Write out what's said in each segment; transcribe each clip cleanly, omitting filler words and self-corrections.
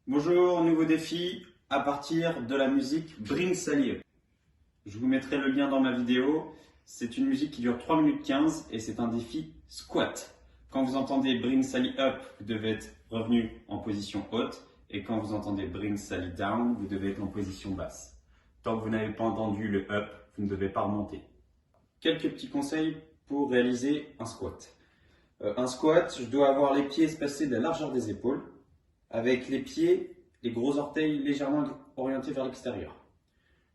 Bonjour, nouveau défi à partir de la musique Bring Sally Up. Je vous mettrai le lien dans ma vidéo. C'est une musique qui dure 3 minutes 15 et c'est un défi squat. Quand vous entendez Bring Sally Up, vous devez être revenu en position haute et quand vous entendez Bring Sally Down, vous devez être en position basse. Tant que vous n'avez pas entendu le up, vous ne devez pas remonter. Quelques petits conseils pour réaliser un squat. Un squat, je dois avoir les pieds espacés de la largeur des épaules, avec les pieds, les gros orteils légèrement orientés vers l'extérieur.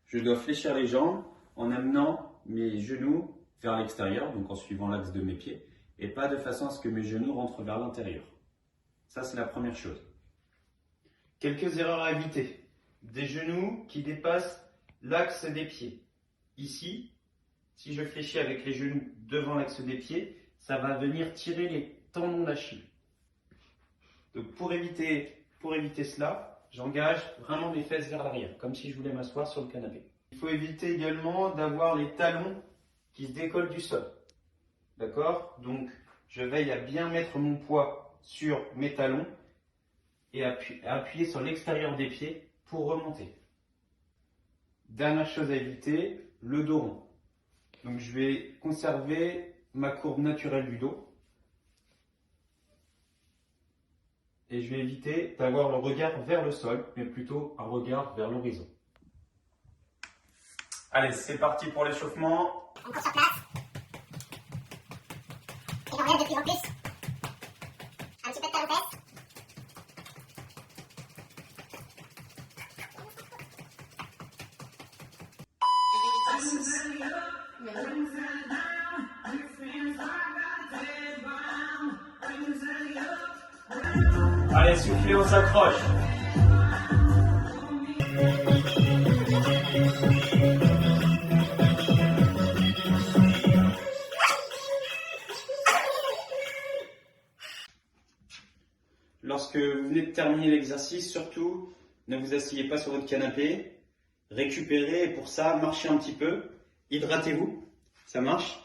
Je dois fléchir les jambes en amenant mes genoux vers l'extérieur, donc en suivant l'axe de mes pieds, et pas de façon à ce que mes genoux rentrent vers l'intérieur. Ça, c'est la première chose. Quelques erreurs à éviter. Des genoux qui dépassent l'axe des pieds. Ici, si je fléchis avec les genoux devant l'axe des pieds, ça va venir tirer les tendons d'Achille. Donc pour éviter cela, j'engage vraiment mes fesses vers l'arrière, comme si je voulais m'asseoir sur le canapé. Il faut éviter également d'avoir les talons qui se décollent du sol. D'accord? Donc je veille à bien mettre mon poids sur mes talons et appuyer sur l'extérieur des pieds pour remonter. Dernière chose à éviter, le dos rond. Donc je vais conserver ma courbe naturelle du dos. Et je vais éviter d'avoir le regard vers le sol, mais plutôt un regard vers l'horizon. Allez, c'est parti pour l'échauffement. On court sur place. Et on relève de plus en plus. Un petit peu de talon-fesse. Allez, soufflez, on s'accroche. Lorsque vous venez de terminer l'exercice, surtout, ne vous asseyez pas sur votre canapé. Récupérez et pour ça, marchez un petit peu. Hydratez-vous, ça marche.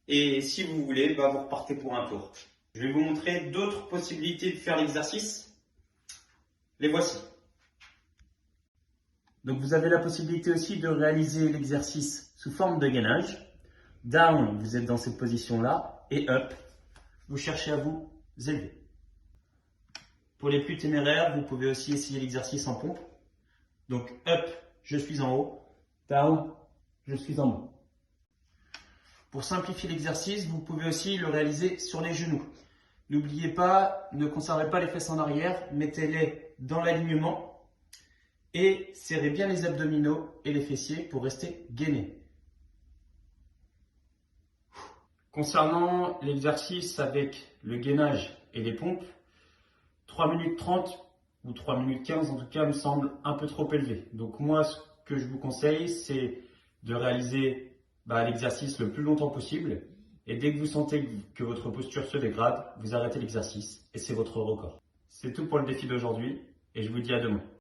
Et si vous voulez, vous repartez pour un tour. Je vais vous montrer d'autres possibilités de faire l'exercice. Les voici. Donc vous avez la possibilité aussi de réaliser l'exercice sous forme de gainage. Down, vous êtes dans cette position-là. Et up, vous cherchez à vous élever. Pour les plus téméraires, vous pouvez aussi essayer l'exercice en pompe. Donc up, je suis en haut. Down, je suis en bas. Pour simplifier l'exercice, vous pouvez aussi le réaliser sur les genoux. N'oubliez pas, ne conservez pas les fesses en arrière, mettez-les dans l'alignement et serrez bien les abdominaux et les fessiers pour rester gainés. Concernant l'exercice avec le gainage et les pompes, 3 minutes 30 ou 3 minutes 15 en tout cas me semble un peu trop élevé. Donc moi, ce que je vous conseille, c'est de réaliser l'exercice le plus longtemps possible. Et dès que vous sentez que votre posture se dégrade, vous arrêtez l'exercice et c'est votre record. C'est tout pour le défi d'aujourd'hui et je vous dis à demain.